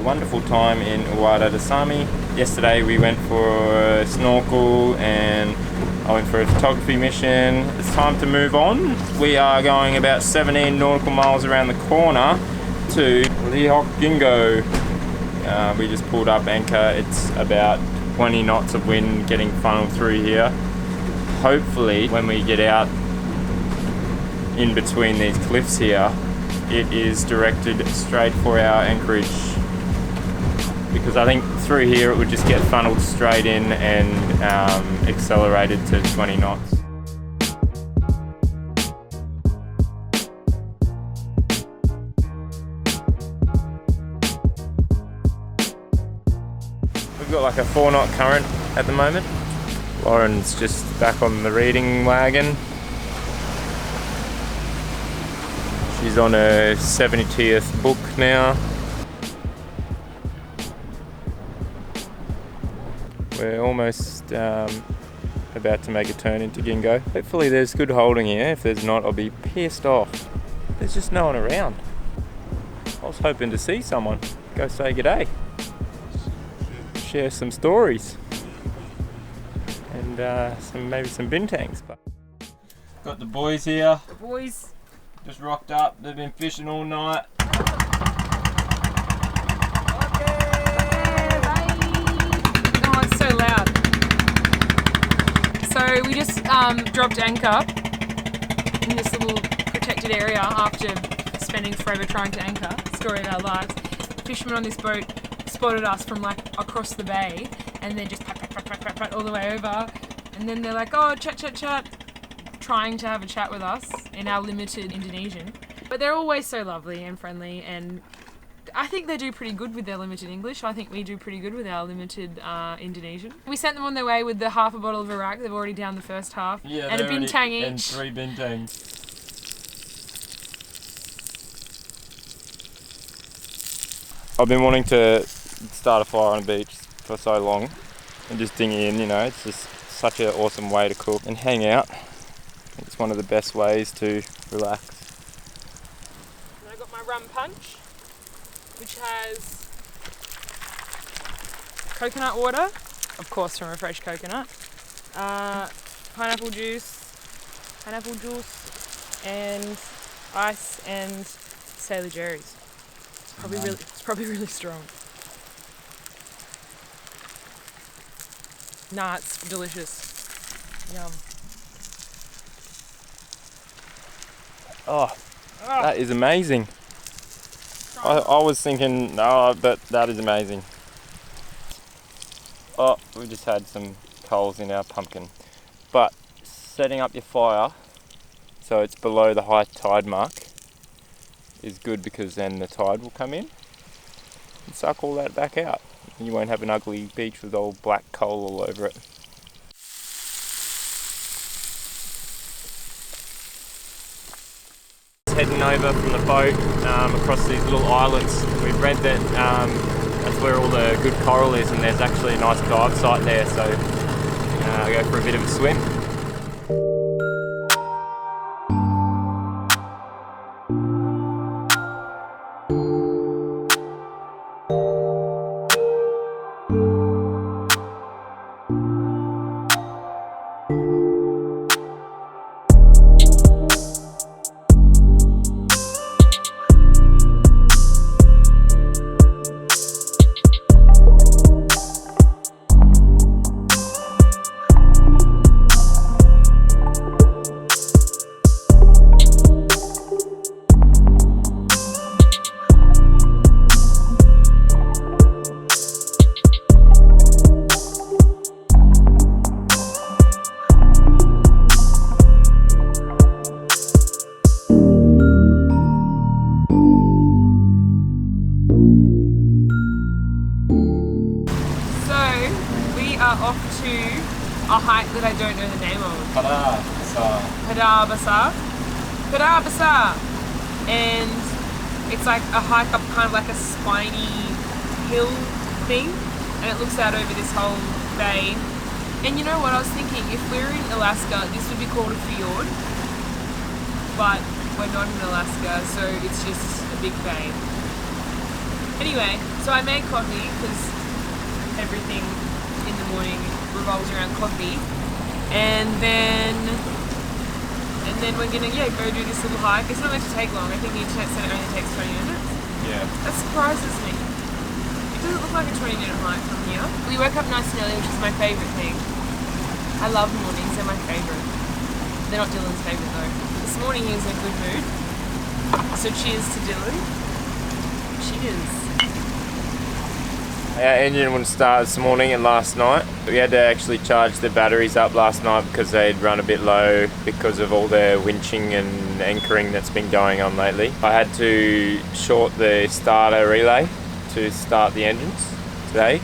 wonderful time in Uwada Disami. Yesterday we went for a snorkel and I went for a photography mission. It's time to move on. We are going about 17 nautical miles around the corner to Lehok Ginggo. We just pulled up anchor. It's about 20 knots of wind getting funneled through here. Hopefully when we get out in between these cliffs here, it is directed straight for our anchorage, because I think through here it would just get funneled straight in and accelerated to 20 knots. We've got like a 4-knot current at the moment. Lauren's just back on the reading wagon. She's on her 70th book now. We're almost about to make a turn into Ginggo. Hopefully there's good holding here. If there's not, I'll be pissed off. There's just no one around. I was hoping to see someone. Go say g'day. Share some stories. And maybe some bintangs. Got the boys here. The boys. Just rocked up, they've been fishing all night. Okay, bye. Oh, it's so loud. So we just dropped anchor in this little protected area after spending forever trying to anchor. Story of our lives. Fishermen on this boat spotted us from like across the bay and then just pat all the way over. And then they're like, oh, chat. Trying to have a chat with us in our limited Indonesian, but they're always so lovely and friendly, and I think they do pretty good with their limited English. I think we do pretty good with our limited Indonesian. We sent them on their way with the half a bottle of Iraq. They've already down the first half, yeah, and a bintang each. And 3 bintangs. I've been wanting to start a fire on a beach for so long and just ding in, you know, it's just such an awesome way to cook and hang out. It's one of the best ways to relax. And I got my rum punch, which has coconut water, of course from a fresh coconut, pineapple juice, and ice and Sailor Jerry's. It's probably really strong. Nah, it's delicious. Yum. Oh, that is amazing. I was thinking, no, but that is amazing. Oh, we just had some coals in our pumpkin. But setting up your fire so it's below the high tide mark is good, because then the tide will come in and suck all that back out. You won't have an ugly beach with old black coal all over it. Heading over from the boat across these little islands. We've read that that's where all the good coral is, and there's actually a nice dive site there, so go for a bit of a swim. a hike that I don't know the name of. Padar Island. And it's like a hike up kind of like a spiny hill thing, and it looks out over this whole bay. And you know what, I was thinking, if we were in Alaska, this would be called a fjord, but we're not in Alaska, so it's just a big bay. Anyway, so I made coffee because everything in the morning revolves around coffee, and then we're gonna go do this little hike. It's not going to take long. I think the internet said it only takes 20 minutes. Yeah. That surprises me. It doesn't look like a 20-minute hike from here. We woke up nice and early, which is my favourite thing. I love mornings, they're my favourite. They're not Dylan's favourite though. This morning he was in a good mood. So cheers to Dylan. Cheers. Our engine wouldn't start this morning and last night. We had to actually charge the batteries up last night because they'd run a bit low because of all the winching and anchoring that's been going on lately. I had to short the starter relay to start the engines today.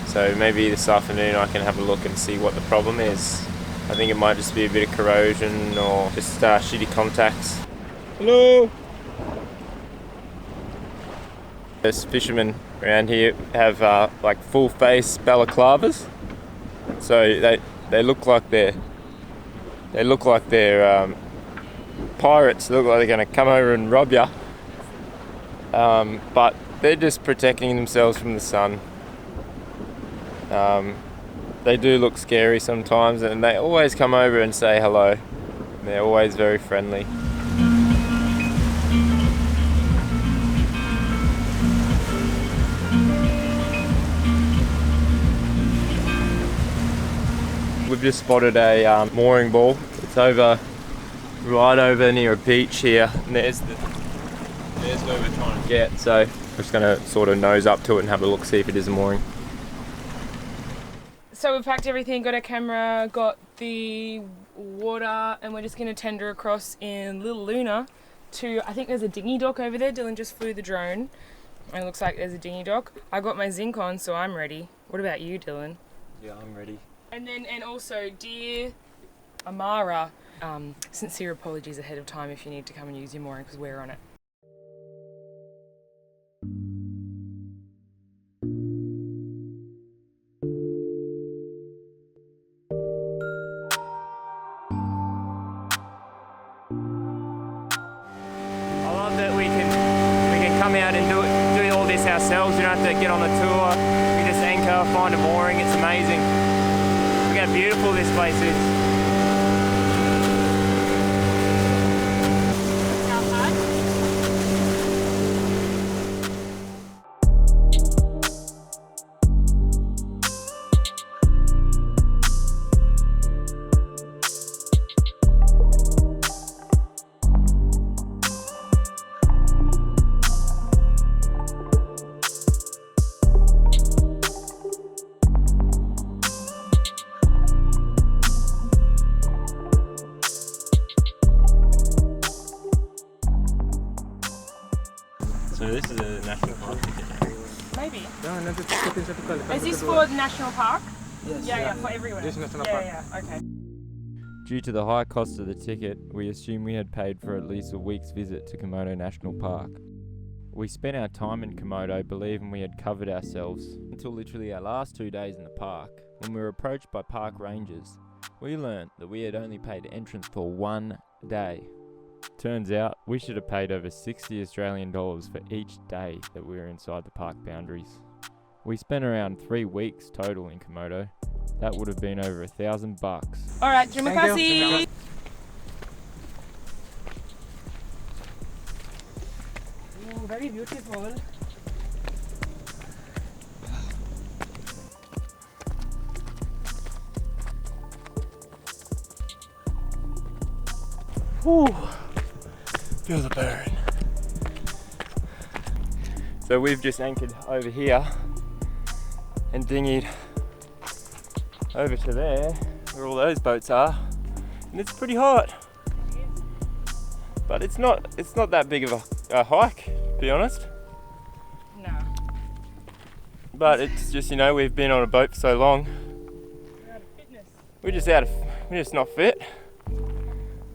So maybe this afternoon I can have a look and see what the problem is. I think it might just be a bit of corrosion or just shitty contacts. Hello! There's fishermen around here have like full face balaclavas, so they look like they're pirates. They look like they're going to come over and rob you, but they're just protecting themselves from the sun. They do look scary sometimes, and they always come over and say hello. They're always very friendly. We've just spotted a mooring ball. It's right over near a beach here, and there's where we're trying to get. So I'm just going to sort of nose up to it and have a look, see if it is a mooring. So we've packed everything, got our camera, got the water, and we're just going to tender across in Little Luna to, I think there's a dinghy dock over there. Dylan just flew the drone, and it looks like there's a dinghy dock. I got my zinc on, so I'm ready. What about you, Dylan? Yeah, I'm ready. And also, dear Amara, sincere apologies ahead of time if you need to come and use your mooring because we're on it. I love that we can come out and do all this ourselves. We don't have to get on the tour. We just anchor, find a mooring. It's amazing. Look how beautiful this place is. So this is a national park ticket. Maybe. Is this for the national park? Yes. Yeah, for everywhere. This national park. Yeah, okay. Due to the high cost of the ticket, we assumed we had paid for at least a week's visit to Komodo National Park. We spent our time in Komodo believing we had covered ourselves until literally our last 2 days in the park. When we were approached by park rangers, we learnt that we had only paid entrance for 1 day. Turns out we should have paid over 60 Australian dollars for each day that we were inside the park boundaries. We spent around 3 weeks total in Komodo. That would have been over $1,000 bucks. Alright, terima kasih. Very beautiful. Whew. Feel the burn. So we've just anchored over here and dinghied over to there where all those boats are, and it's pretty hot. But it's not that big of a hike, to be honest. No. But it's just, you know, we've been on a boat for so long. You're out of fitness. We're just not fit.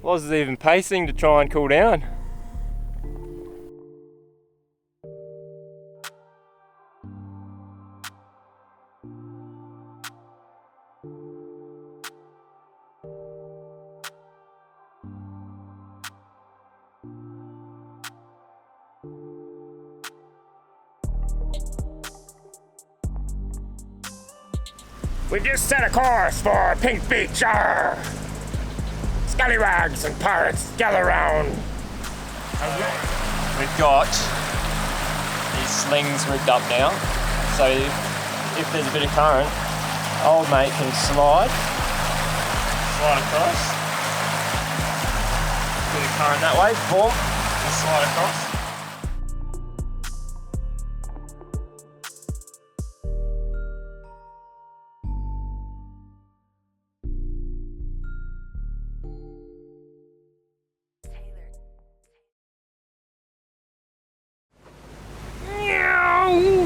Loz is even pacing to try and cool down. We just set a course for Pink Beach. Arr! Scallywags and pirates gather round. We've got these slings rigged up now, so if there's a bit of current, old mate can slide across. Bit of current that way, boom, and slide across.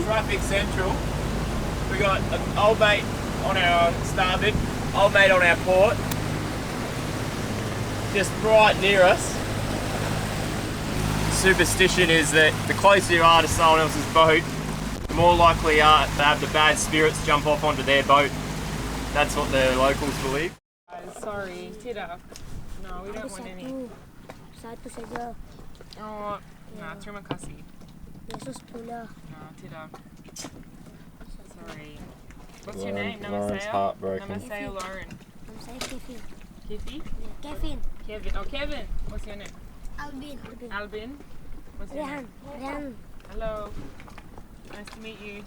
Traffic central. We got an old mate on our starboard, old mate on our port, just right near us. Superstition is that the closer you are to someone else's boat, the more likely you are to have the bad spirits jump off onto their boat. That's what the locals believe. Sorry, tidak. No, we don't want any. Satu saja. Oh, nah, terima kasih. Yesus pula. No, tidak. Sorry. What's your name? Lauren's heartbroken. Namaste, Lauren. Nama saya Kevin. Kiffy? Kevin. Kevin. Oh, Kevin. What's your name? Albin. Albin. What's your name? Rehan. Hello. Nice to meet you.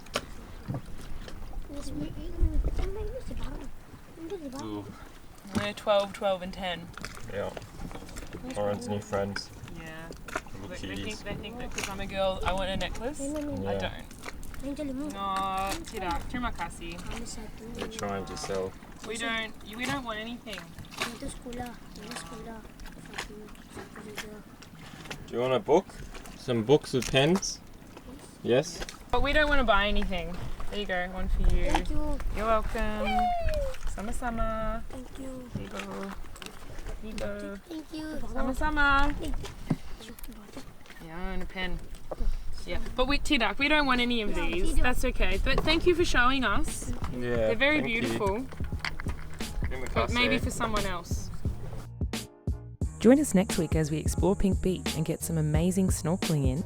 We're 12, 12 and 10. Yeah. Lauren's new friends. Yeah. Little They cuties. think that because I'm a girl, I want a necklace. I Yeah. don't. No, tidak. Terima kasih. You're trying to sell. We don't want anything. Itu sekolah. Ini sekolah. Satu saja. Do you want a book? Some books with pens? Yes? But we don't want to buy anything. There you go, one for you. Thank you. You're welcome. Sama-sama. Thank you. Here you go. Here you go. Thank you. Sama-sama. Yeah, and a pen. Yeah, but Tidak, we don't want any of these. That's okay. But thank you for showing us. Yeah. They're very thank you. beautiful. But maybe for someone else. Join us next week as we explore Pink Beach and get some amazing snorkeling in.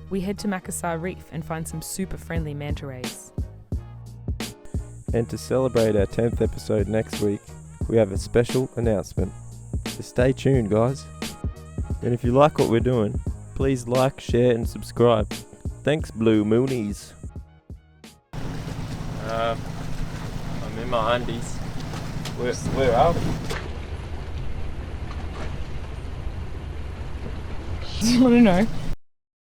We head to Makassar Reef and find some super friendly manta rays. And to celebrate our 10th episode next week, we have a special announcement. So stay tuned, guys. And if you like what we're doing, please like, share and subscribe. Thanks, Blue Moonies. I'm in my undies. Where are we? I don't know.